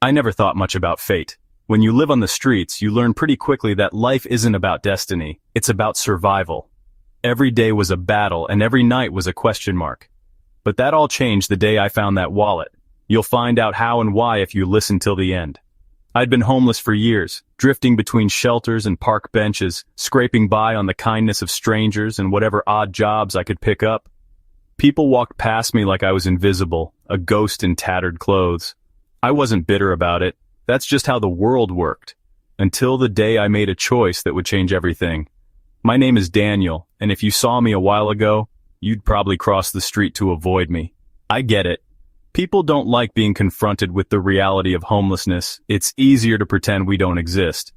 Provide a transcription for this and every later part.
I never thought much about fate. When you live on the streets, you learn pretty quickly that life isn't about destiny, it's about survival. Every day was a battle and every night was a question mark. But that all changed the day I found that wallet. You'll find out how and why if you listen till the end. I'd been homeless for years, drifting between shelters and park benches, scraping by on the kindness of strangers and whatever odd jobs I could pick up. People walked past me like I was invisible, a ghost in tattered clothes. I wasn't bitter about it. That's just how the world worked. Until the day I made a choice that would change everything. My name is Daniel, and if you saw me a while ago, you'd probably cross the street to avoid me. I get it. People don't like being confronted with the reality of homelessness. It's easier to pretend we don't exist.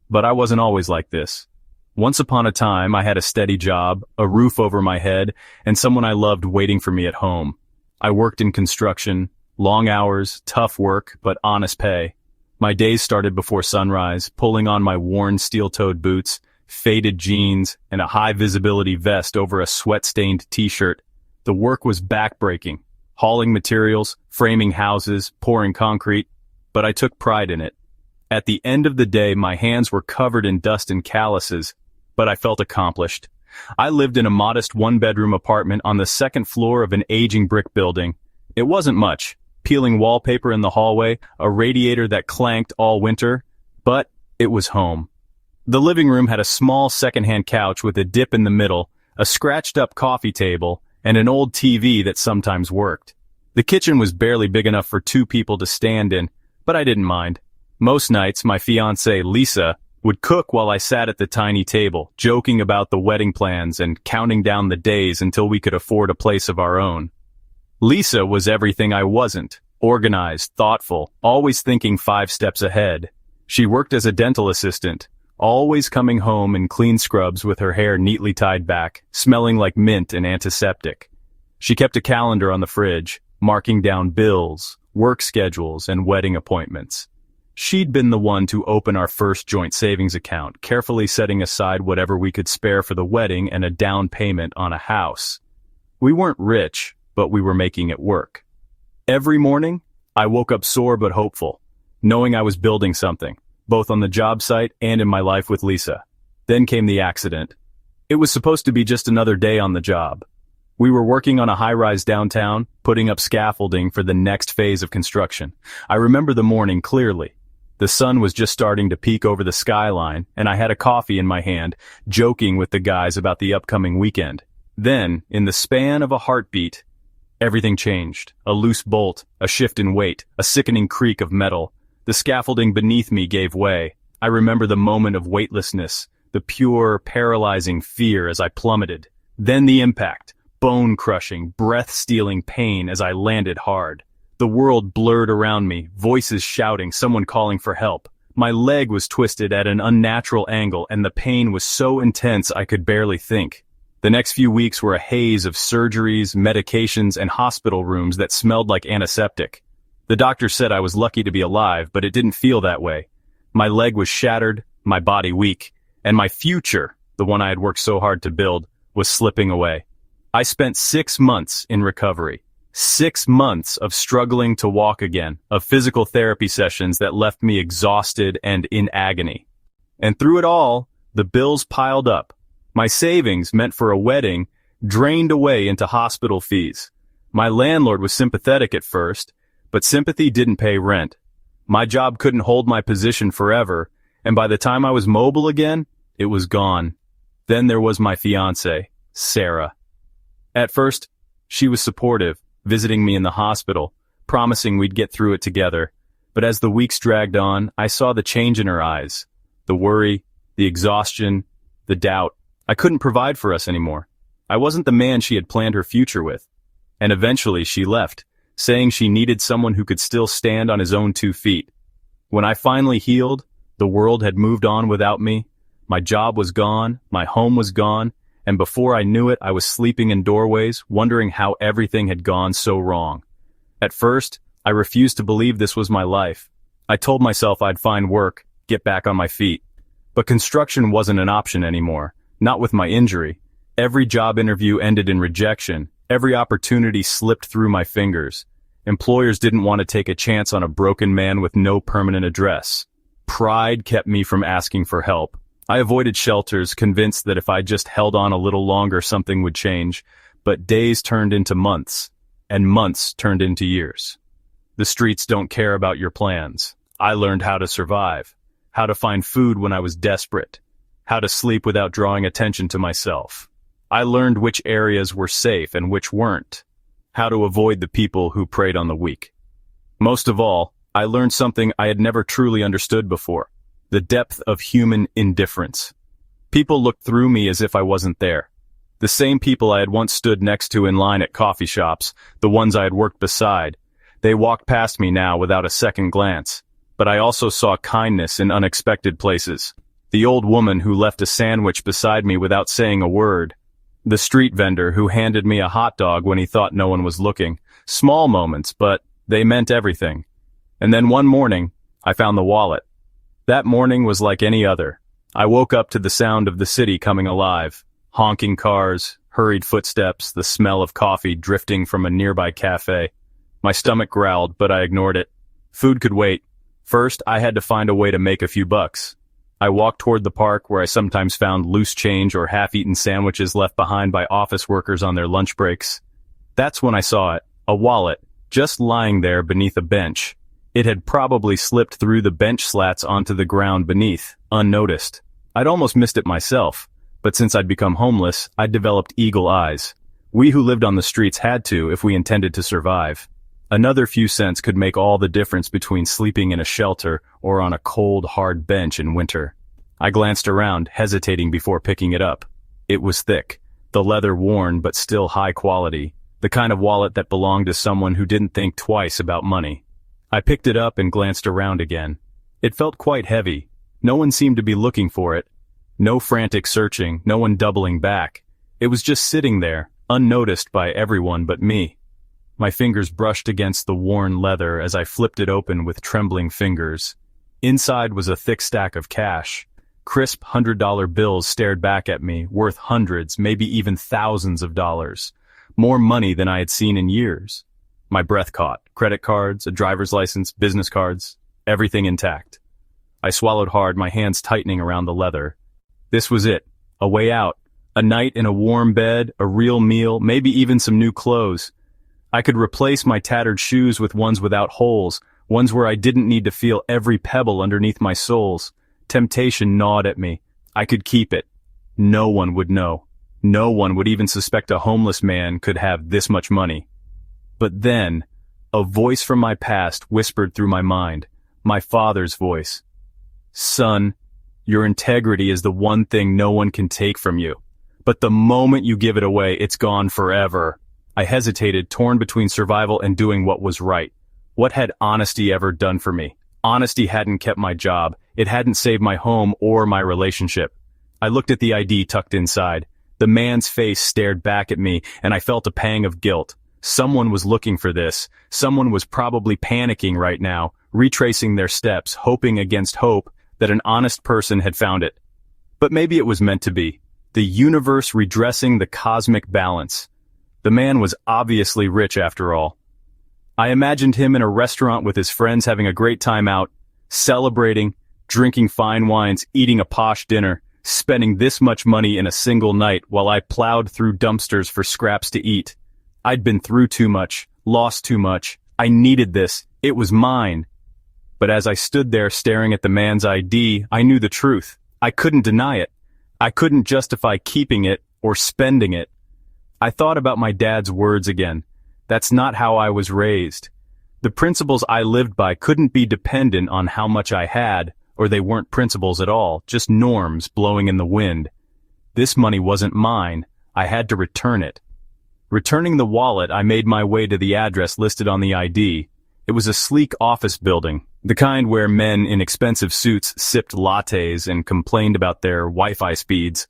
But I wasn't always like this. Once upon a time, I had a steady job, a roof over my head, and someone I loved waiting for me at home. I worked in construction, long hours, tough work, but honest pay. My days started before sunrise, pulling on my worn steel-toed boots, faded jeans, and a high-visibility vest over a sweat-stained t-shirt. The work was backbreaking, hauling materials, framing houses, pouring concrete, but I took pride in it. At the end of the day, my hands were covered in dust and calluses, but I felt accomplished. I lived in a modest one-bedroom apartment on the second floor of an aging brick building. It wasn't much. Peeling wallpaper in the hallway, a radiator that clanked all winter, but it was home. The living room had a small second-hand couch with a dip in the middle, a scratched-up coffee table, and an old TV that sometimes worked. The kitchen was barely big enough for two people to stand in, but I didn't mind. Most nights, my fiancée, Lisa, would cook while I sat at the tiny table, joking about the wedding plans and counting down the days until we could afford a place of our own. Lisa was everything I wasn't. Organized, thoughtful, always thinking 5 steps ahead. She worked as a dental assistant, always coming home in clean scrubs with her hair neatly tied back, smelling like mint and antiseptic. She kept a calendar on the fridge, marking down bills, work schedules, and wedding appointments. She'd been the one to open our first joint savings account, carefully setting aside whatever we could spare for the wedding and a down payment on a house. We weren't rich, but we were making it work. Every morning, I woke up sore but hopeful, knowing I was building something, both on the job site and in my life with Lisa. Then came the accident. It was supposed to be just another day on the job. We were working on a high-rise downtown, putting up scaffolding for the next phase of construction. I remember the morning clearly. The sun was just starting to peek over the skyline, and I had a coffee in my hand, joking with the guys about the upcoming weekend. Then, in the span of a heartbeat, everything changed. A loose bolt, a shift in weight, a sickening creak of metal. The scaffolding beneath me gave way. I remember the moment of weightlessness, the pure, paralyzing fear as I plummeted. Then the impact, bone-crushing, breath-stealing pain as I landed hard. The world blurred around me, voices shouting, someone calling for help. My leg was twisted at an unnatural angle, and the pain was so intense I could barely think. The next few weeks were a haze of surgeries, medications, and hospital rooms that smelled like antiseptic. The doctor said I was lucky to be alive, but it didn't feel that way. My leg was shattered, my body weak, and my future, the one I had worked so hard to build, was slipping away. I spent 6 months in recovery. 6 months of struggling to walk again, of physical therapy sessions that left me exhausted and in agony. And through it all, the bills piled up. My savings, meant for a wedding, drained away into hospital fees. My landlord was sympathetic at first, but sympathy didn't pay rent. My job couldn't hold my position forever, and by the time I was mobile again, it was gone. Then there was my fiancée, Sarah. At first, she was supportive, visiting me in the hospital, promising we'd get through it together. But as the weeks dragged on, I saw the change in her eyes. The worry, the exhaustion, the doubt. I couldn't provide for us anymore. I wasn't the man she had planned her future with. And eventually she left, saying she needed someone who could still stand on his own 2 feet. When I finally healed, the world had moved on without me. My job was gone, my home was gone, and before I knew it, I was sleeping in doorways, wondering how everything had gone so wrong. At first, I refused to believe this was my life. I told myself I'd find work, get back on my feet. But construction wasn't an option anymore, not with my injury. Every job interview ended in rejection. Every opportunity slipped through my fingers. Employers didn't want to take a chance on a broken man with no permanent address. Pride kept me from asking for help. I avoided shelters, convinced that if I just held on a little longer something would change, but days turned into months, and months turned into years. The streets don't care about your plans. I learned how to survive, how to find food when I was desperate, how to sleep without drawing attention to myself. I learned which areas were safe and which weren't, how to avoid the people who preyed on the weak. Most of all, I learned something I had never truly understood before, the depth of human indifference. People looked through me as if I wasn't there. The same people I had once stood next to in line at coffee shops, the ones I had worked beside, they walked past me now without a second glance. But I also saw kindness in unexpected places. The old woman who left a sandwich beside me without saying a word. The street vendor who handed me a hot dog when he thought no one was looking. Small moments, but they meant everything. And then one morning, I found the wallet. That morning was like any other. I woke up to the sound of the city coming alive. Honking cars, hurried footsteps, the smell of coffee drifting from a nearby cafe. My stomach growled, but I ignored it. Food could wait. First, I had to find a way to make a few bucks. I walked toward the park where I sometimes found loose change or half-eaten sandwiches left behind by office workers on their lunch breaks. That's when I saw it, a wallet, just lying there beneath a bench. It had probably slipped through the bench slats onto the ground beneath, unnoticed. I'd almost missed it myself, but since I'd become homeless, I'd developed eagle eyes. We who lived on the streets had to if we intended to survive. Another few cents could make all the difference between sleeping in a shelter or on a cold, hard bench in winter. I glanced around, hesitating before picking it up. It was thick, the leather worn but still high quality, the kind of wallet that belonged to someone who didn't think twice about money. I picked it up and glanced around again. It felt quite heavy. No one seemed to be looking for it. No frantic searching, no one doubling back. It was just sitting there, unnoticed by everyone but me. My fingers brushed against the worn leather as I flipped it open with trembling fingers. Inside was a thick stack of cash. Crisp $100 bills stared back at me, worth hundreds, maybe even thousands of dollars. More money than I had seen in years. My breath caught. Credit cards, a driver's license, business cards, everything intact. I swallowed hard, my hands tightening around the leather. This was it. A way out. A night in a warm bed, a real meal, maybe even some new clothes. I could replace my tattered shoes with ones without holes, ones where I didn't need to feel every pebble underneath my soles. Temptation gnawed at me. I could keep it. No one would know. No one would even suspect a homeless man could have this much money. But then, a voice from my past whispered through my mind, my father's voice. Son, your integrity is the one thing no one can take from you. But the moment you give it away, it's gone forever. I hesitated, torn between survival and doing what was right. What had honesty ever done for me? Honesty hadn't kept my job. It hadn't saved my home or my relationship. I looked at the ID tucked inside. The man's face stared back at me, and I felt a pang of guilt. Someone was looking for this. Someone was probably panicking right now, retracing their steps, hoping against hope that an honest person had found it. But maybe it was meant to be. The universe redressing the cosmic balance. The man was obviously rich after all. I imagined him in a restaurant with his friends having a great time out, celebrating, drinking fine wines, eating a posh dinner, spending this much money in a single night while I plowed through dumpsters for scraps to eat. I'd been through too much, lost too much. I needed this. It was mine. But as I stood there staring at the man's ID, I knew the truth. I couldn't deny it. I couldn't justify keeping it or spending it. I thought about my dad's words again. That's not how I was raised. The principles I lived by couldn't be dependent on how much I had, or they weren't principles at all, just norms blowing in the wind. This money wasn't mine. I had to return it. Returning the wallet, I made my way to the address listed on the ID. It was a sleek office building, the kind where men in expensive suits sipped lattes and complained about their Wi-Fi speeds.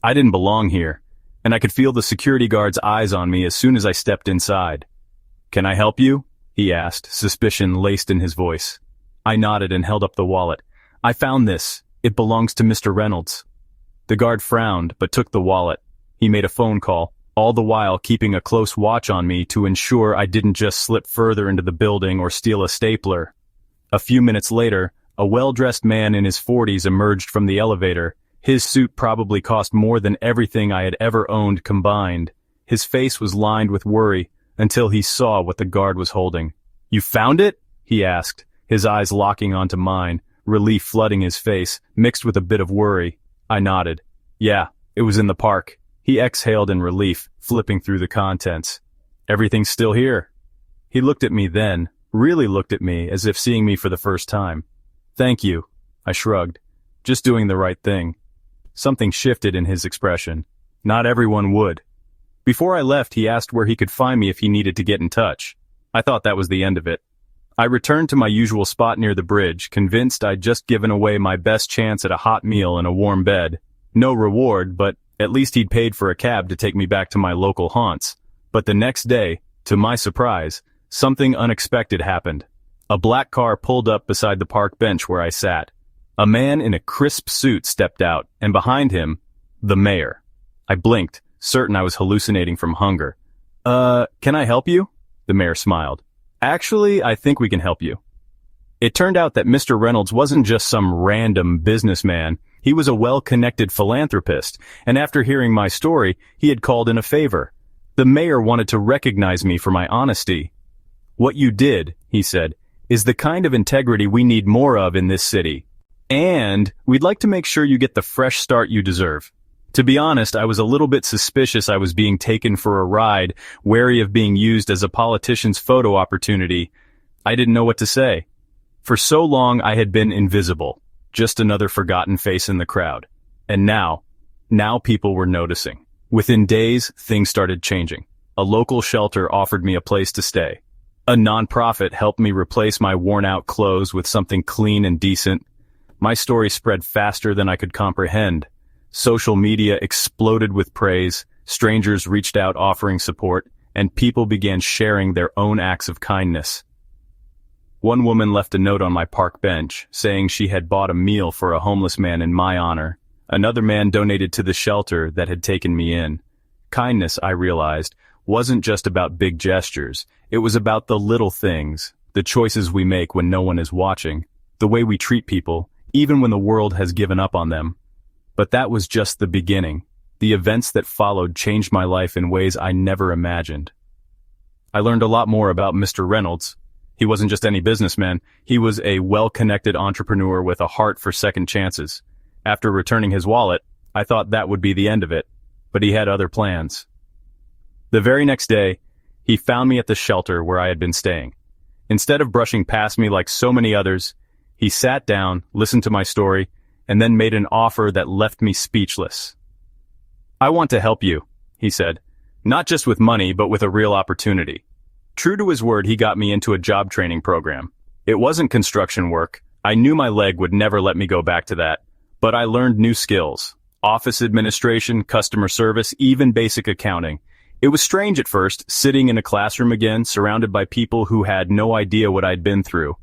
I didn't belong here, and I could feel the security guard's eyes on me as soon as I stepped inside. "Can I help you?" he asked, suspicion laced in his voice. I nodded and held up the wallet. "I found this. It belongs to Mr. Reynolds." The guard frowned, but took the wallet. He made a phone call. all the while keeping a close watch on me to ensure I didn't just slip further into the building or steal a stapler. A few minutes later, a well-dressed man in his 40s emerged from the elevator. His suit probably cost more than everything I had ever owned combined. His face was lined with worry until he saw what the guard was holding. "You found it?" he asked, his eyes locking onto mine, relief flooding his face, mixed with a bit of worry. I nodded. "Yeah, it was in the park." He exhaled in relief, flipping through the contents. "Everything's still here." He looked at me then, really looked at me as if seeing me for the first time. "Thank you," I shrugged. Just doing the right thing. Something shifted in his expression. Not everyone would. Before I left, he asked where he could find me if he needed to get in touch. I thought that was the end of it. I returned to my usual spot near the bridge, convinced I'd just given away my best chance at a hot meal and a warm bed. No reward, but at least he'd paid for a cab to take me back to my local haunts. But the next day, to my surprise, something unexpected happened. A black car pulled up beside the park bench where I sat. A man in a crisp suit stepped out, and behind him, the mayor. I blinked, certain I was hallucinating from hunger. Can I help you?" The mayor smiled. "Actually, I think we can help you." It turned out that Mr. Reynolds wasn't just some random businessman. He was a well-connected philanthropist, and after hearing my story, he had called in a favor. The mayor wanted to recognize me for my honesty. "What you did," he said, "is the kind of integrity we need more of in this city. And we'd like to make sure you get the fresh start you deserve." To be honest, I was a little bit suspicious I was being taken for a ride, wary of being used as a politician's photo opportunity. I didn't know what to say. For so long I had been invisible, just another forgotten face in the crowd. And now people were noticing. Within days, things started changing. A local shelter offered me a place to stay. A nonprofit helped me replace my worn-out clothes with something clean and decent. My story spread faster than I could comprehend. Social media exploded with praise, strangers reached out offering support, and people began sharing their own acts of kindness. One woman left a note on my park bench, saying she had bought a meal for a homeless man in my honor. Another man donated to the shelter that had taken me in. Kindness, I realized, wasn't just about big gestures. It was about the little things, the choices we make when no one is watching, the way we treat people, even when the world has given up on them. But that was just the beginning. The events that followed changed my life in ways I never imagined. I learned a lot more about Mr. Reynolds. He wasn't just any businessman. He was a well-connected entrepreneur with a heart for second chances. After returning his wallet, I thought that would be the end of it, but he had other plans. The very next day, he found me at the shelter where I had been staying. Instead of brushing past me like so many others, he sat down, listened to my story, and then made an offer that left me speechless. "I want to help you," he said, "not just with money, but with a real opportunity." True to his word, he got me into a job training program. It wasn't construction work. I knew my leg would never let me go back to that, but I learned new skills: office administration, customer service, even basic accounting. It was strange at first, sitting in a classroom again, surrounded by people who had no idea what I'd been through.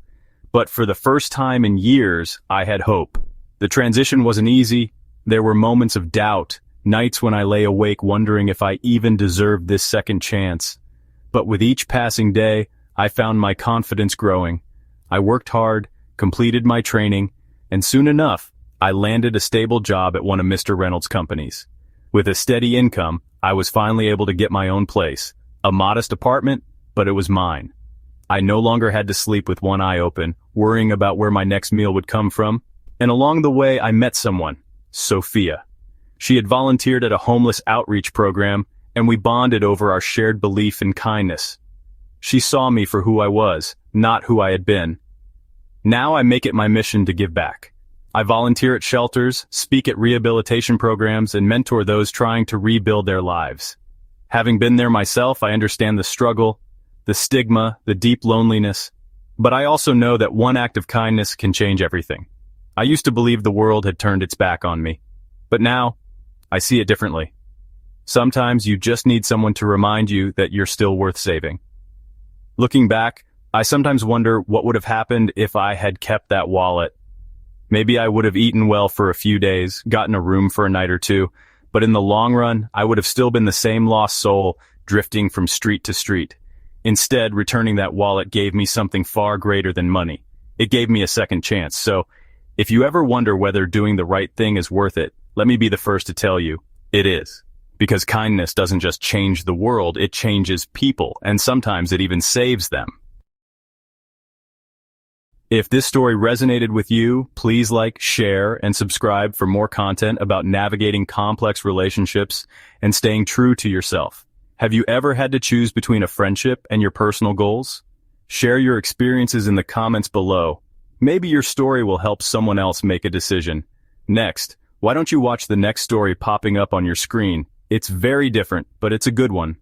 But for the first time in years, I had hope. The transition wasn't easy. There were moments of doubt, nights when I lay awake wondering if I even deserved this second chance. But with each passing day, I found my confidence growing. I worked hard, completed my training, and soon enough, I landed a stable job at one of Mr. Reynolds' companies. With a steady income, I was finally able to get my own place. A modest apartment, but it was mine. I no longer had to sleep with one eye open, worrying about where my next meal would come from. And along the way, I met someone, Sophia. She had volunteered at a homeless outreach program, and we bonded over our shared belief in kindness. She saw me for who I was, not who I had been. Now I make it my mission to give back. I volunteer at shelters, speak at rehabilitation programs, and mentor those trying to rebuild their lives. Having been there myself, I understand the struggle, the stigma, the deep loneliness, but I also know that one act of kindness can change everything. I used to believe the world had turned its back on me, but now I see it differently. Sometimes you just need someone to remind you that you're still worth saving. Looking back, I sometimes wonder what would have happened if I had kept that wallet. Maybe I would have eaten well for a few days, gotten a room for a night or two, But in the long run, I would have still been the same lost soul, drifting from street to street. Instead, returning that wallet gave me something far greater than money. It gave me a second chance. So, if you ever wonder whether doing the right thing is worth it, let me be the first to tell you, it is. Because kindness doesn't just change the world, it changes people, and sometimes it even saves them. If this story resonated with you, please like, share, and subscribe for more content about navigating complex relationships and staying true to yourself. Have you ever had to choose between a friendship and your personal goals? Share your experiences in the comments below. Maybe your story will help someone else make a decision. Next, why don't you watch the next story popping up on your screen? It's very different, but it's a good one.